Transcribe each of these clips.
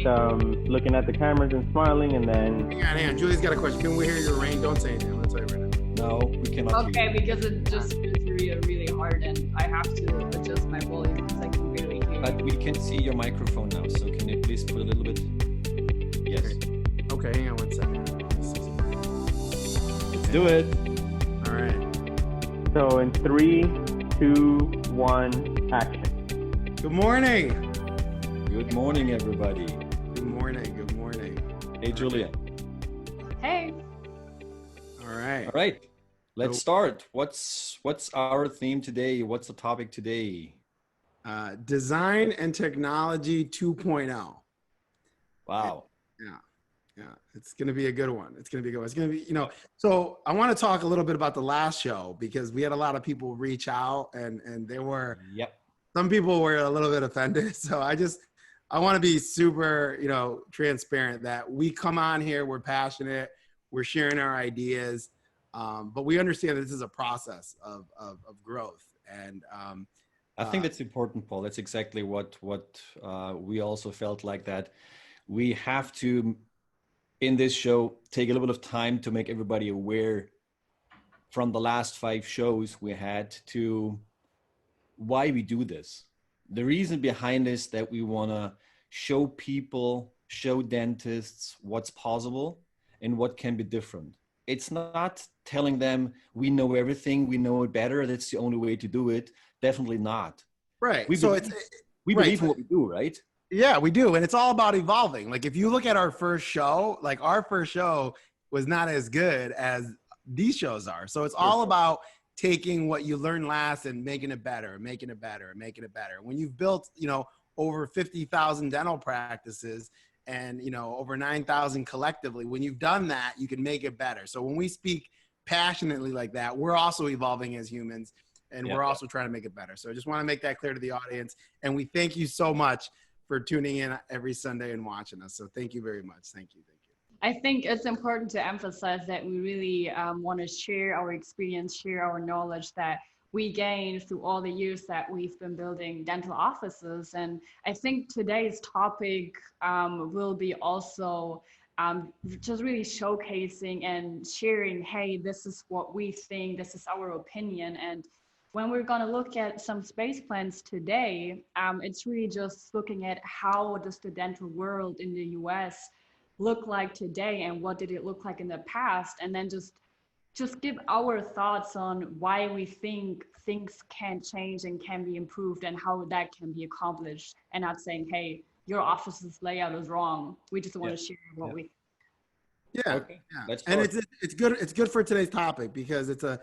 looking at the cameras and smiling, and then. Hang on. Julie's got a question. Can we hear your rain? Don't say anything. I'm gonna tell you right No, now. we cannot hear Okay, because it just is really, really hard, and I have to adjust my volume because I can barely hear. But we can see your microphone now, so can you please put a little bit? Yes. Okay, hang on 1 second. Let's do it. All right. So in 3, 2, 1, action. Good morning. Good morning, everybody. Good morning. Good morning. Hey, Julia. Hey. All right. All right, let's start. What's our theme today? What's the topic today? Design and technology 2.0. Wow. Yeah, it's going to be a good one. It's going to be a good one. It's going to be, so I want to talk a little bit about the last show because we had a lot of people reach out and they were, some people were a little bit offended. So I want to be super, transparent that we come on here, we're passionate, we're sharing our ideas, but we understand that this is a process of growth. And I think that's important, Paul. That's exactly what we also felt like, that we have to, in this show, take a little bit of time to make everybody aware from the last 5 shows we had to why we do this. The reason behind this, that we want to show people, show dentists what's possible and what can be different. It's not telling them we know everything, we know it better, that's the only way to do it. Definitely not. Right. We believe in what we do, right? Yeah, we do. And it's all about evolving. Like if you look at our first show, our first show was not as good as these shows are. So it's all about taking what you learned last and making it better, making it better, making it better. When you've built, over 50,000 dental practices and, over 9,000 collectively, when you've done that, you can make it better. So when we speak passionately like that, we're also evolving as humans and we're also trying to make it better. So I just want to make that clear to the audience. And we thank you so much for tuning in every Sunday and watching us. So thank you very much. Thank you. Thank you. I think it's important to emphasize that we really want to share our experience, share our knowledge that we gained through all the years that we've been building dental offices. And I think today's topic will be also just really showcasing and sharing, hey, this is what we think, this is our opinion. And when we're going to look at some space plans today, it's really just looking at how does the dental world in the US look like today and what did it look like in the past, and then just give our thoughts on why we think things can change and can be improved and how that can be accomplished, and not saying, hey, your office's layout is wrong. We just want to share what we think. Okay. And it's good for today's topic because it's a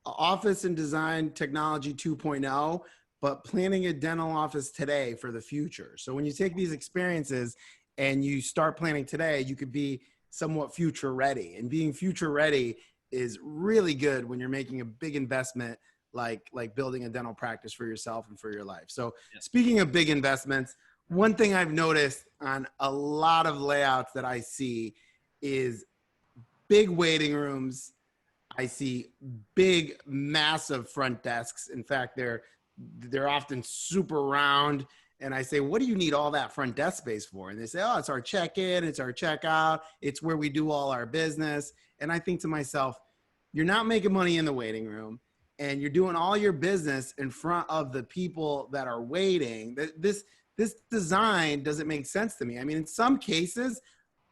office and design technology 2.0, but planning a dental office today for the future. So when you take these experiences and you start planning today, you could be somewhat future ready. And being future ready is really good when you're making a big investment like building a dental practice for yourself and for your life. So speaking of big investments, one thing I've noticed on a lot of layouts that I see is big waiting rooms. I see big, massive front desks. In fact, they're often super round. And I say, what do you need all that front desk space for? And they say, oh, it's our check-in, it's our checkout, it's where we do all our business. And I think to myself, you're not making money in the waiting room and you're doing all your business in front of the people that are waiting. This design doesn't make sense to me. I mean, in some cases,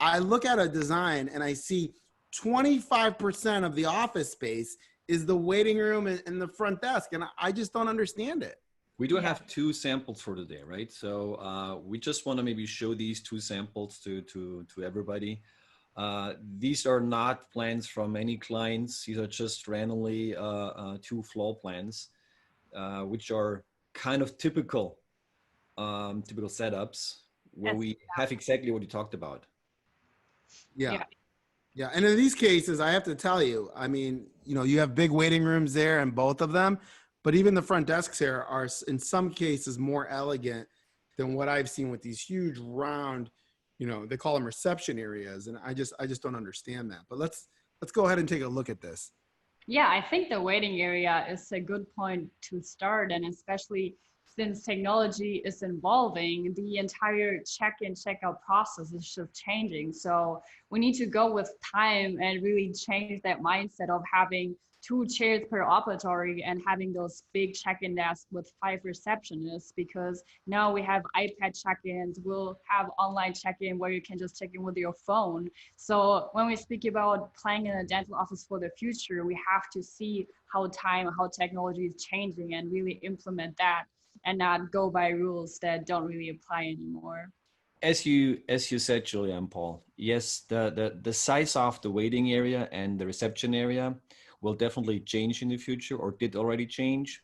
I look at a design and I see 25% of the office space is the waiting room and the front desk. And I just don't understand it. We do have 2 samples for today, right? So we just want to maybe show these 2 samples to everybody. These are not plans from any clients. These are just randomly 2 floor plans, which are kind of typical setups where we have exactly what you talked about. Yeah. And in these cases, I have to tell you, I mean, you have big waiting rooms there in both of them, but even the front desks here are in some cases more elegant than what I've seen with these huge round, they call them reception areas. And I just don't understand that, but let's go ahead and take a look at this. Yeah, I think the waiting area is a good point to start, and especially since technology is evolving, the entire check-in, check-out process is just changing. So we need to go with time and really change that mindset of having 2 chairs per operatory and having those big check-in desks with 5 receptionists, because now we have iPad check-ins, we'll have online check-in where you can just check in with your phone. So when we speak about planning in a dental office for the future, we have to see how technology is changing and really implement that and not go by rules that don't really apply anymore. As you said, Julia and Paul, yes, the size of the waiting area and the reception area will definitely change in the future, or did already change.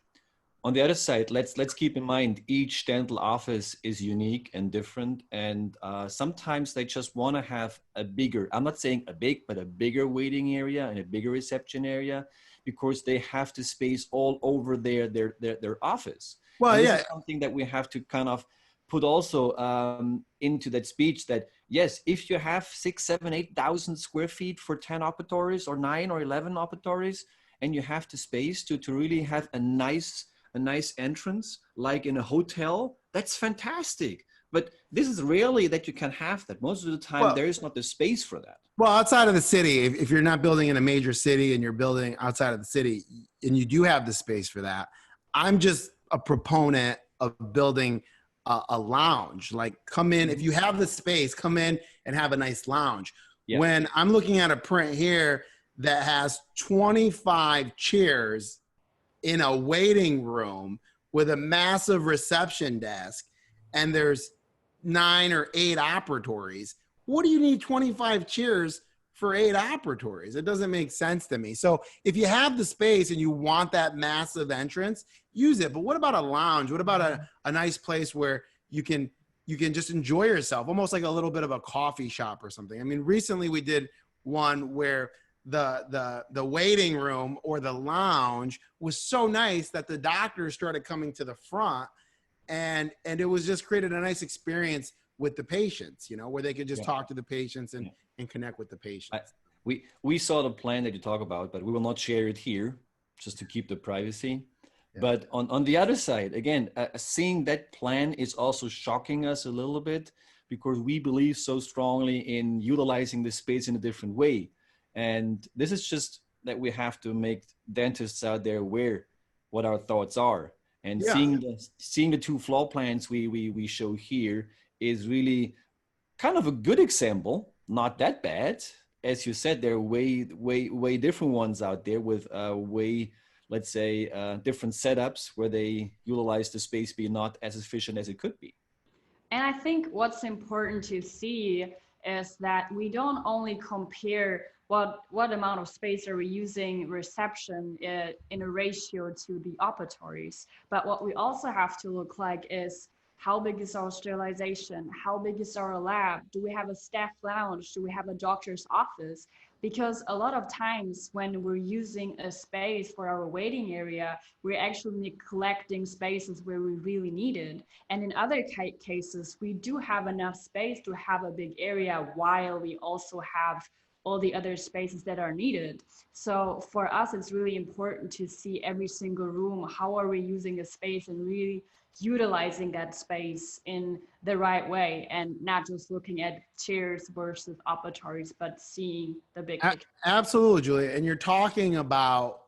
On the other side, let's keep in mind each dental office is unique and different, and sometimes they just want to have a bigger, I'm not saying a big, but a bigger waiting area and a bigger reception area, because they have the space all over their office. Well, and this yeah. is something that we have to kind of put also into that speech, that yes, if you have 6, 7, 8,000 square feet for 10 operatories or 9 or 11 operatories, and you have the space to really have a nice entrance, like in a hotel, that's fantastic. But this is rarely that you can have that. Most of the time, there is not the space for that. Well, outside of the city, if you're not building in a major city and you're building outside of the city, and you do have the space for that, I'm just a proponent of building a lounge. Like, come in, if you have the space, come in and have a nice lounge. Yeah. When I'm looking at a print here that has 25 chairs in a waiting room with a massive reception desk, and there's 9 or 8 operatories, what do you need 25 chairs for 8 operatories? It doesn't make sense to me. So if you have the space and you want that massive entrance, use it. But what about a lounge? What about a nice place where you can just enjoy yourself, almost like a little bit of a coffee shop or something? I mean, recently we did one where the waiting room or the lounge was so nice that the doctors started coming to the front, and it was just created a nice experience with the patients, you know, where they could just talk to the patients and connect with the patients. We saw the plan that you talk about, but we will not share it here just to keep the privacy. Yeah. But on the other side, again, seeing that plan is also shocking us a little bit, because we believe so strongly in utilizing the space in a different way. And this is just that we have to make dentists out there aware what our thoughts are. And seeing the 2 floor plans we show here is really kind of a good example, not that bad. As you said, there are way different ones out there with let's say, different setups where they utilize the space be not as efficient as it could be. And I think what's important to see is that we don't only compare what amount of space are we using reception in a ratio to the operatories, but what we also have to look like is how big is our sterilization? How big is our lab? Do we have a staff lounge? Do we have a doctor's office? Because a lot of times when we're using a space for our waiting area, we're actually neglecting spaces where we really need it. And in other cases, we do have enough space to have a big area while we also have all the other spaces that are needed. So for us, it's really important to see every single room, how are we using a space and really utilizing that space in the right way, and not just looking at chairs versus operatories, but seeing the big picture. Absolutely, Julia. And you're talking about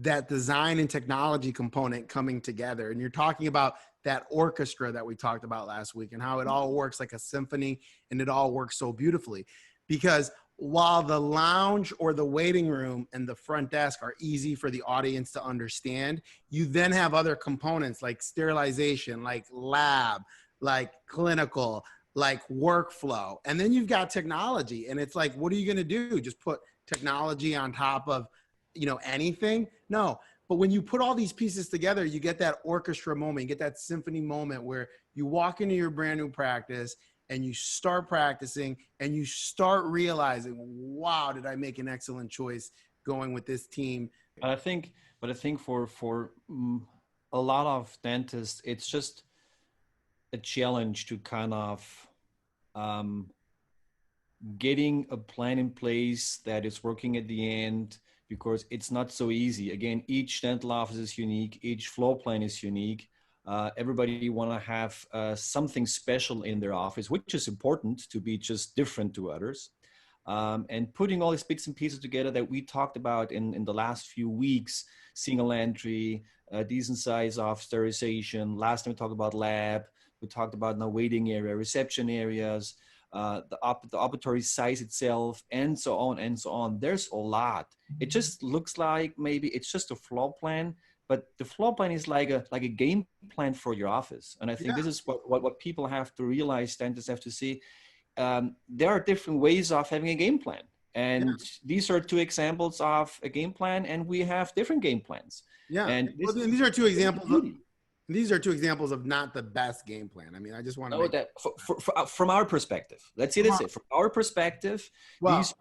that design and technology component coming together. And you're talking about that orchestra that we talked about last week, and how it all works like a symphony, and it all works so beautifully. Because while the lounge or the waiting room and the front desk are easy for the audience to understand, you then have other components like sterilization, like lab, like clinical, like workflow. And then you've got technology, and it's like, what are you going to do? Just put technology on top of, you know, anything? No. But when you put all these pieces together, you get that orchestra moment, you get that symphony moment where you walk into your brand new practice and you start practicing and you start realizing, wow, did I make an excellent choice going with this team? But I think for a lot of dentists, it's just a challenge to kind of getting a plan in place that is working at the end, because it's not so easy. Again, each dental office is unique. Each floor plan is unique. Everybody want to have something special in their office, which is important to be just different to others. And putting all these bits and pieces together that we talked about in the last few weeks, single entry, decent size of sterilization. Last time we talked about lab. We talked about now waiting area, reception areas, the operatory size itself, and so on and so on. There's a lot. It just looks like maybe it's just a floor plan, but the floor plan is like a game plan for your office. And I think this is what people have to realize, dentists have to see. There are different ways of having a game plan. And these are two examples of a game plan, and we have different game plans. Yeah. And these are two examples. These are two examples of not the best game plan. I mean, I just want to that from our perspective. Let's see this. From our perspective, these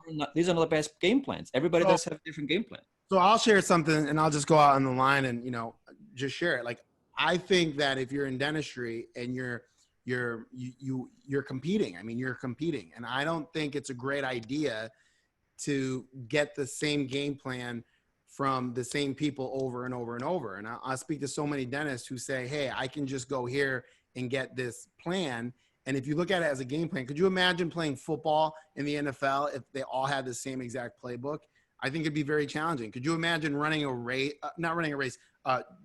are not the best game plans. Everybody does have a different game plan. So I'll share something, and I'll just go out on the line and just share it. Like, I think that if you're in dentistry and you're competing, I mean, you're competing, and I don't think it's a great idea to get the same game plan from the same people over and over and over. And I speak to so many dentists who say, hey, I can just go here and get this plan. And if you look at it as a game plan, could you imagine playing football in the NFL if they all had the same exact playbook? I think it'd be very challenging. Could you imagine running a race,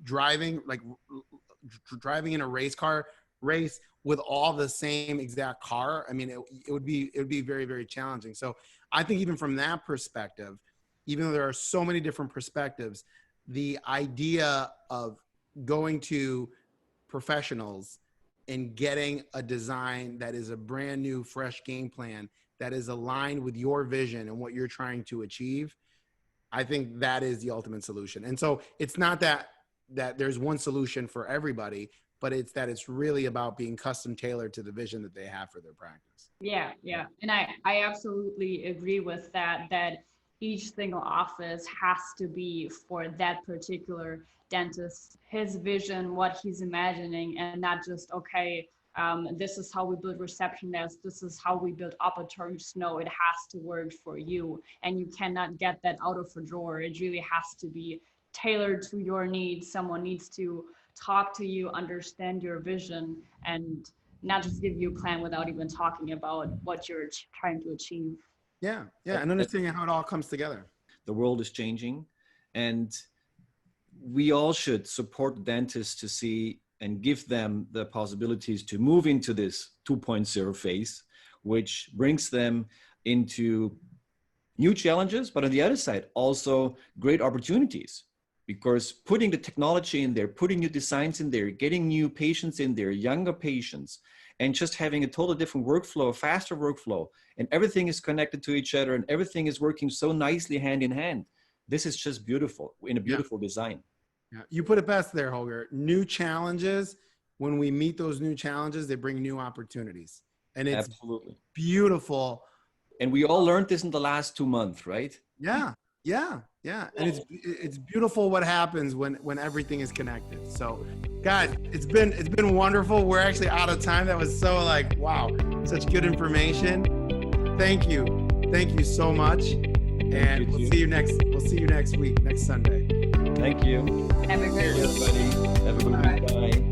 driving in a race car race with all the same exact car? I mean, it would be very, very challenging. So I think even from that perspective, even though there are so many different perspectives, the idea of going to professionals and getting a design that is a brand new, fresh game plan that is aligned with your vision and what you're trying to achieve, I think that is the ultimate solution. And so it's not that there's one solution for everybody, but it's that it's really about being custom tailored to the vision that they have for their practice. Yeah. And I absolutely agree with that each single office has to be for that particular dentist, his vision, what he's imagining, and not just, okay, this is how we build reception desks, this is how we build operatories. No, it has to work for you, and you cannot get that out of a drawer. It really has to be tailored to your needs. Someone needs to talk to you, understand your vision, and not just give you a plan without even talking about what you're trying to achieve. Yeah, and understanding how it all comes together. The world is changing, and we all should support dentists to see and give them the possibilities to move into this 2.0 phase, which brings them into new challenges, but on the other side, also great opportunities. Because putting the technology in there, putting new designs in there, getting new patients in there, younger patients, and just having a totally different workflow, a faster workflow, and everything is connected to each other and everything is working so nicely hand in hand. This is just beautiful in a beautiful design. Yeah. You put it best there, Holger. New challenges, when we meet those new challenges, they bring new opportunities. And it's absolutely beautiful. And we all learned this in the last 2 months, right? Yeah. And it's beautiful what happens when everything is connected. So guys, it's been wonderful. We're actually out of time. That was so wow, such good information. Thank you so much. And we'll see you next week, next Sunday. Thank you. Have a great week. Everybody. Have a good week. Bye.